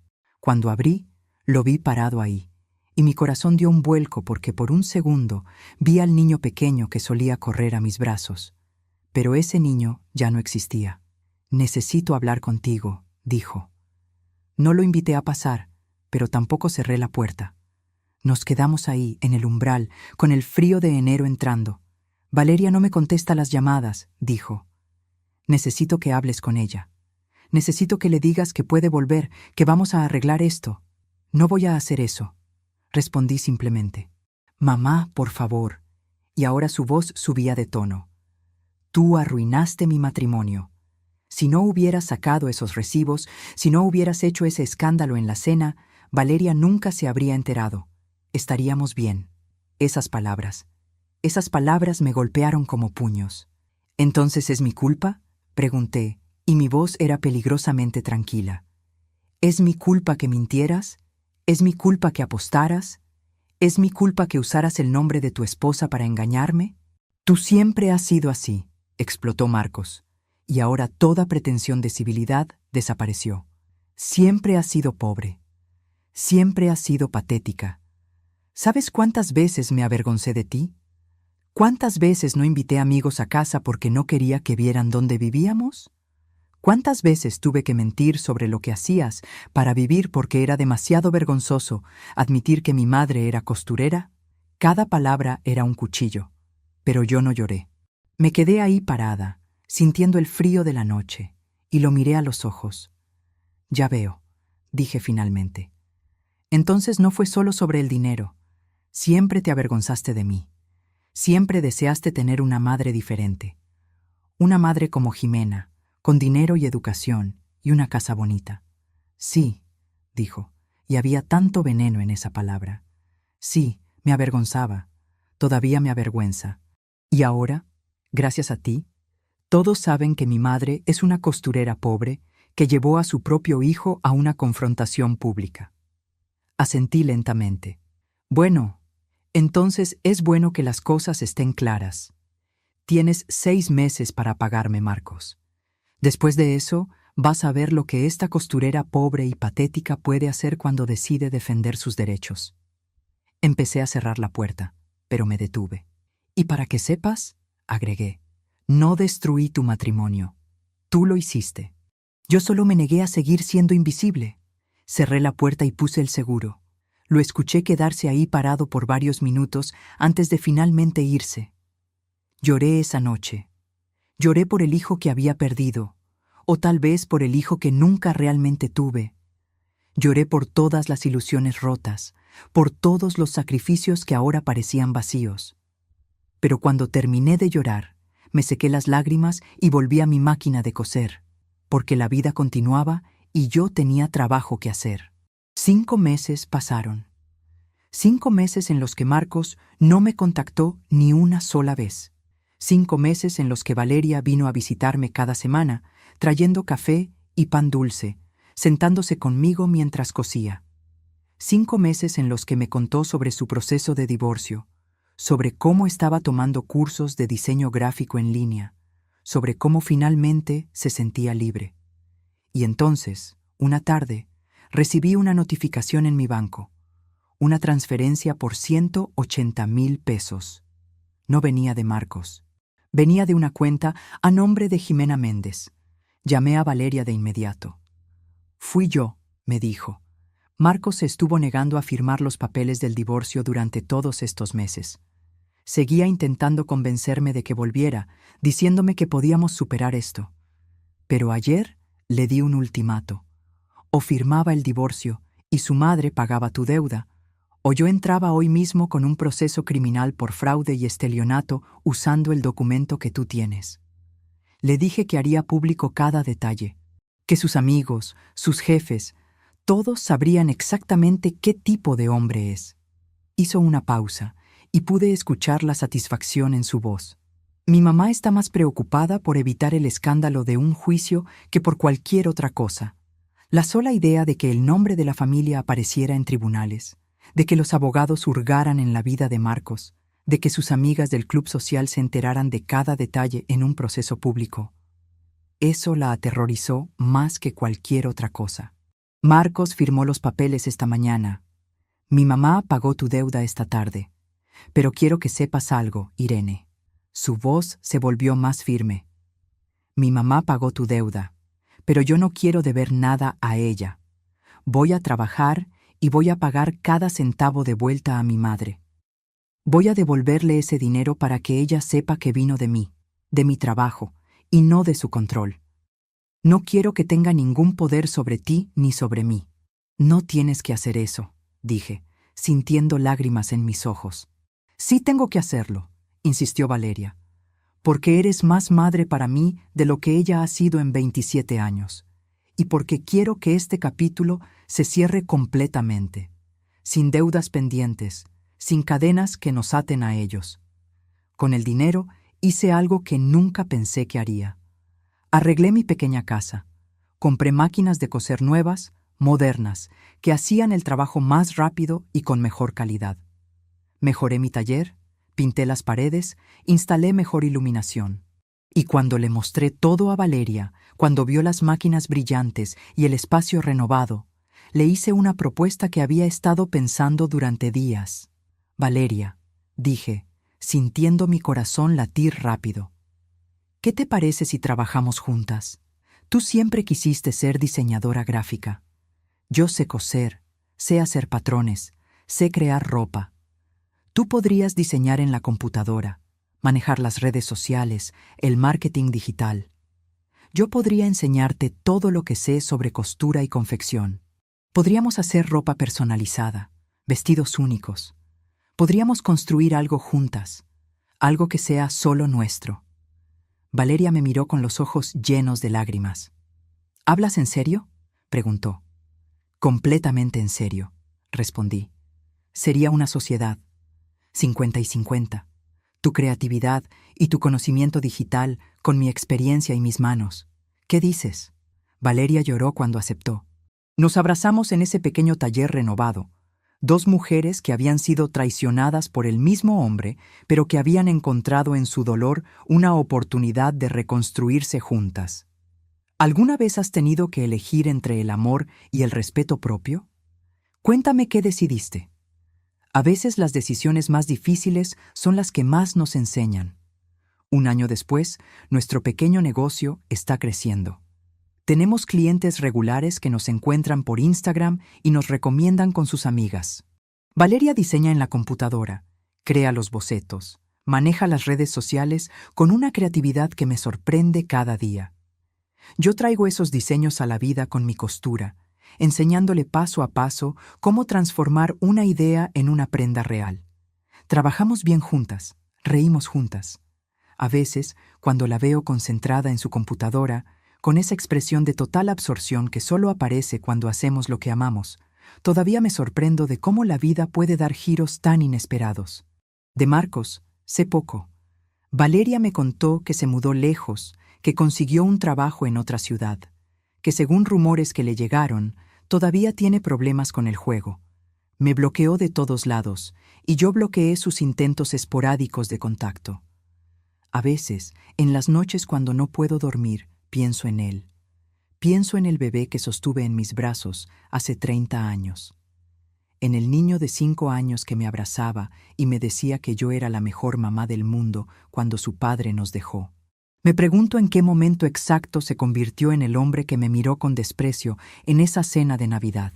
Cuando abrí, lo vi parado ahí, y mi corazón dio un vuelco porque por un segundo vi al niño pequeño que solía correr a mis brazos. Pero ese niño ya no existía. «Necesito hablar contigo», dijo. No lo invité a pasar, pero tampoco cerré la puerta. Nos quedamos ahí, en el umbral, con el frío de enero entrando. «Valeria no me contesta las llamadas», dijo. «Necesito que hables con ella. Necesito que le digas que puede volver, que vamos a arreglar esto». «No voy a hacer eso», respondí simplemente. Mamá, por favor. Y ahora su voz subía de tono. Tú arruinaste mi matrimonio. Si no hubieras sacado esos recibos, si no hubieras hecho ese escándalo en la cena, Valeria nunca se habría enterado. Estaríamos bien. Esas palabras me golpearon como puños. ¿Entonces es mi culpa?, pregunté, y mi voz era peligrosamente tranquila. ¿Es mi culpa que mintieras? ¿Es mi culpa que apostaras? ¿Es mi culpa que usaras el nombre de tu esposa para engañarme? Tú siempre has sido así, explotó Marcos, y ahora toda pretensión de civilidad desapareció. Siempre has sido pobre. Siempre has sido patética. ¿Sabes cuántas veces me avergoncé de ti? ¿Cuántas veces no invité amigos a casa porque no quería que vieran dónde vivíamos? ¿Cuántas veces tuve que mentir sobre lo que hacías para vivir porque era demasiado vergonzoso admitir que mi madre era costurera? Cada palabra era un cuchillo, pero yo no lloré. Me quedé ahí parada, sintiendo el frío de la noche, y lo miré a los ojos. Ya veo, dije finalmente. Entonces no fue solo sobre el dinero. Siempre te avergonzaste de mí. Siempre deseaste tener una madre diferente. Una madre como Jimena, con dinero y educación, y una casa bonita. Sí, dijo, y había tanto veneno en esa palabra. Sí, me avergonzaba. Todavía me avergüenza. Y ahora, gracias a ti, todos saben que mi madre es una costurera pobre que llevó a su propio hijo a una confrontación pública. Asentí lentamente. Bueno, entonces es bueno que las cosas estén claras. Tienes 6 meses para pagarme, Marcos. Después de eso, vas a ver lo que esta costurera pobre y patética puede hacer cuando decide defender sus derechos. Empecé a cerrar la puerta, pero me detuve. Y para que sepas, agregué, no destruí tu matrimonio. Tú lo hiciste. Yo solo me negué a seguir siendo invisible. Cerré la puerta y puse el seguro. Lo escuché quedarse ahí parado por varios minutos antes de finalmente irse. Lloré esa noche. Lloré por el hijo que había perdido, o tal vez por el hijo que nunca realmente tuve. Lloré por todas las ilusiones rotas, por todos los sacrificios que ahora parecían vacíos. Pero cuando terminé de llorar, me sequé las lágrimas y volví a mi máquina de coser, porque la vida continuaba y yo tenía trabajo que hacer. 5 meses pasaron. 5 meses en los que Marcos no me contactó ni una sola vez. 5 meses en los que Valeria vino a visitarme cada semana, trayendo café y pan dulce, sentándose conmigo mientras cosía. 5 meses en los que me contó sobre su proceso de divorcio, sobre cómo estaba tomando cursos de diseño gráfico en línea, sobre cómo finalmente se sentía libre. Y entonces, una tarde, recibí una notificación en mi banco, una transferencia por 180,000 pesos. No venía de Marcos. Venía de una cuenta a nombre de Jimena Méndez. Llamé a Valeria de inmediato. Fui yo, me dijo. Marcos se estuvo negando a firmar los papeles del divorcio durante todos estos meses. Seguía intentando convencerme de que volviera, diciéndome que podíamos superar esto. Pero ayer le di un ultimato. O firmaba el divorcio y su madre pagaba tu deuda, o yo entraba hoy mismo con un proceso criminal por fraude y estelionato usando el documento que tú tienes. Le dije que haría público cada detalle, que sus amigos, sus jefes, todos sabrían exactamente qué tipo de hombre es. Hizo una pausa y pude escuchar la satisfacción en su voz. Mi mamá está más preocupada por evitar el escándalo de un juicio que por cualquier otra cosa. La sola idea de que el nombre de la familia apareciera en tribunales, de que los abogados hurgaran en la vida de Marcos, de que sus amigas del club social se enteraran de cada detalle en un proceso público. Eso la aterrorizó más que cualquier otra cosa. Marcos firmó los papeles esta mañana. Mi mamá pagó tu deuda esta tarde. Pero quiero que sepas algo, Irene. Su voz se volvió más firme. Mi mamá pagó tu deuda, pero yo no quiero deber nada a ella. Voy a trabajar y voy a pagar cada centavo de vuelta a mi madre. Voy a devolverle ese dinero para que ella sepa que vino de mí, de mi trabajo, y no de su control. No quiero que tenga ningún poder sobre ti ni sobre mí. No tienes que hacer eso, dije, sintiendo lágrimas en mis ojos. Sí tengo que hacerlo, insistió Valeria, porque eres más madre para mí de lo que ella ha sido en 27 años, y porque quiero que este capítulo se cierre completamente, sin deudas pendientes, sin cadenas que nos aten a ellos. Con el dinero hice algo que nunca pensé que haría. Arreglé mi pequeña casa, compré máquinas de coser nuevas, modernas, que hacían el trabajo más rápido y con mejor calidad. Mejoré mi taller, pinté las paredes, instalé mejor iluminación. Y cuando le mostré todo a Valeria, cuando vio las máquinas brillantes y el espacio renovado, le hice una propuesta que había estado pensando durante días. Valeria, dije, sintiendo mi corazón latir rápido, ¿qué te parece si trabajamos juntas? Tú siempre quisiste ser diseñadora gráfica. Yo sé coser, sé hacer patrones, sé crear ropa. Tú podrías diseñar en la computadora, manejar las redes sociales, el marketing digital. Yo podría enseñarte todo lo que sé sobre costura y confección. Podríamos hacer ropa personalizada, vestidos únicos. Podríamos construir algo juntas, algo que sea solo nuestro. Valeria me miró con los ojos llenos de lágrimas. ¿Hablas en serio?, preguntó. Completamente en serio, respondí. Sería una sociedad, 50 y 50. Tu creatividad y tu conocimiento digital con mi experiencia y mis manos. ¿Qué dices? Valeria lloró cuando aceptó. Nos abrazamos en ese pequeño taller renovado. Dos mujeres que habían sido traicionadas por el mismo hombre, pero que habían encontrado en su dolor una oportunidad de reconstruirse juntas. ¿Alguna vez has tenido que elegir entre el amor y el respeto propio? Cuéntame qué decidiste. A veces las decisiones más difíciles son las que más nos enseñan. Un año después, nuestro pequeño negocio está creciendo. Tenemos clientes regulares que nos encuentran por Instagram y nos recomiendan con sus amigas. Valeria diseña en la computadora, crea los bocetos, maneja las redes sociales con una creatividad que me sorprende cada día. Yo traigo esos diseños a la vida con mi costura, enseñándole paso a paso cómo transformar una idea en una prenda real. Trabajamos bien juntas, reímos juntas. A veces, cuando la veo concentrada en su computadora, con esa expresión de total absorción que solo aparece cuando hacemos lo que amamos, todavía me sorprendo de cómo la vida puede dar giros tan inesperados. De Marcos, sé poco. Valeria me contó que se mudó lejos, que consiguió un trabajo en otra ciudad, que según rumores que le llegaron, todavía tiene problemas con el juego. Me bloqueó de todos lados, y yo bloqueé sus intentos esporádicos de contacto. A veces, en las noches cuando no puedo dormir, pienso en él. Pienso en el bebé que sostuve en mis brazos hace 30 años. En el niño de 5 años que me abrazaba y me decía que yo era la mejor mamá del mundo cuando su padre nos dejó. Me pregunto en qué momento exacto se convirtió en el hombre que me miró con desprecio en esa cena de Navidad.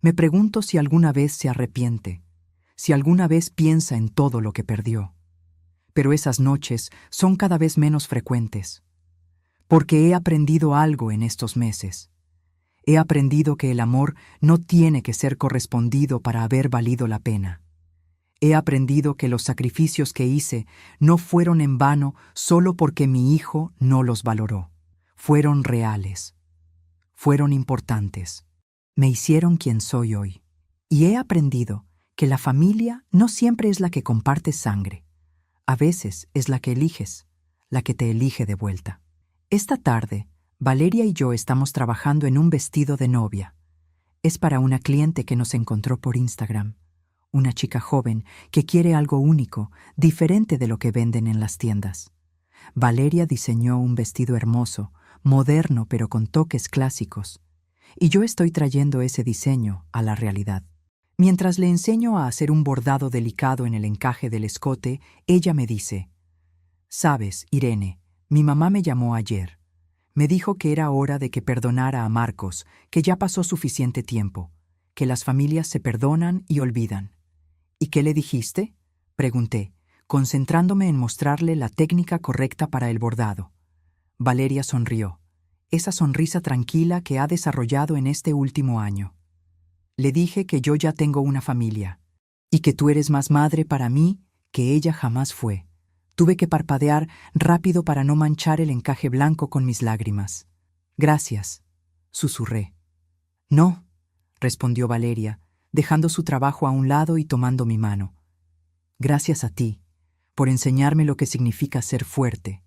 Me pregunto si alguna vez se arrepiente, si alguna vez piensa en todo lo que perdió. Pero esas noches son cada vez menos frecuentes. Porque he aprendido algo en estos meses. He aprendido que el amor no tiene que ser correspondido para haber valido la pena. He aprendido que los sacrificios que hice no fueron en vano solo porque mi hijo no los valoró. Fueron reales. Fueron importantes. Me hicieron quien soy hoy. Y he aprendido que la familia no siempre es la que compartes sangre. A veces es la que eliges, la que te elige de vuelta. Esta tarde, Valeria y yo estamos trabajando en un vestido de novia. Es para una cliente que nos encontró por Instagram. Una chica joven que quiere algo único, diferente de lo que venden en las tiendas. Valeria diseñó un vestido hermoso, moderno pero con toques clásicos. Y yo estoy trayendo ese diseño a la realidad. Mientras le enseño a hacer un bordado delicado en el encaje del escote, ella me dice: «Sabes, Irene, mi mamá me llamó ayer. Me dijo que era hora de que perdonara a Marcos, que ya pasó suficiente tiempo, que las familias se perdonan y olvidan». «¿Y qué le dijiste?», pregunté, concentrándome en mostrarle la técnica correcta para el bordado. Valeria sonrió, esa sonrisa tranquila que ha desarrollado en este último año. Le dije que yo ya tengo una familia, y que tú eres más madre para mí que ella jamás fue. Tuve que parpadear rápido para no manchar el encaje blanco con mis lágrimas. «Gracias», susurré. «No», respondió Valeria, dejando su trabajo a un lado y tomando mi mano. «Gracias a ti, por enseñarme lo que significa ser fuerte,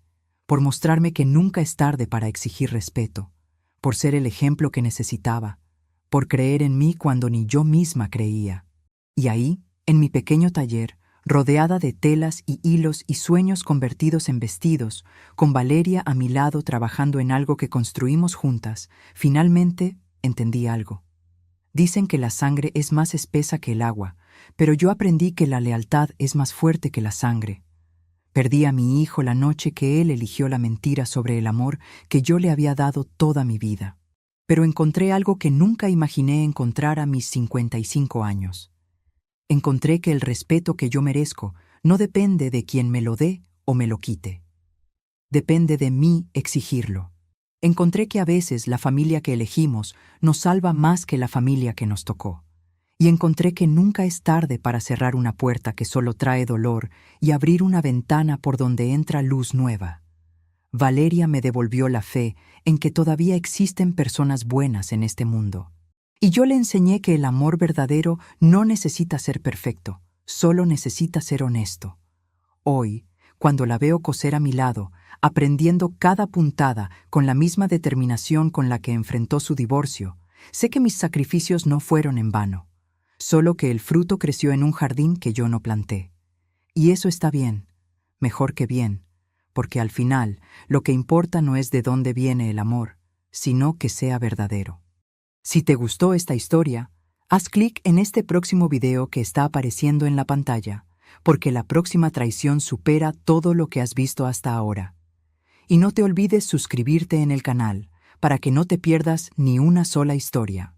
por mostrarme que nunca es tarde para exigir respeto, por ser el ejemplo que necesitaba, por creer en mí cuando ni yo misma creía». Y ahí, en mi pequeño taller, rodeada de telas y hilos y sueños convertidos en vestidos, con Valeria a mi lado trabajando en algo que construimos juntas, finalmente entendí algo. Dicen que la sangre es más espesa que el agua, pero yo aprendí que la lealtad es más fuerte que la sangre. Perdí a mi hijo la noche que él eligió la mentira sobre el amor que yo le había dado toda mi vida. Pero encontré algo que nunca imaginé encontrar a mis 55 años. Encontré que el respeto que yo merezco no depende de quien me lo dé o me lo quite. Depende de mí exigirlo. Encontré que a veces la familia que elegimos nos salva más que la familia que nos tocó. Y encontré que nunca es tarde para cerrar una puerta que solo trae dolor y abrir una ventana por donde entra luz nueva. Valeria me devolvió la fe en que todavía existen personas buenas en este mundo. Y yo le enseñé que el amor verdadero no necesita ser perfecto, solo necesita ser honesto. Hoy, cuando la veo coser a mi lado, aprendiendo cada puntada con la misma determinación con la que enfrentó su divorcio, sé que mis sacrificios no fueron en vano, solo que el fruto creció en un jardín que yo no planté. Y eso está bien, mejor que bien, porque al final lo que importa no es de dónde viene el amor, sino que sea verdadero. Si te gustó esta historia, haz clic en este próximo video que está apareciendo en la pantalla, porque la próxima traición supera todo lo que has visto hasta ahora. Y no te olvides suscribirte en el canal, para que no te pierdas ni una sola historia.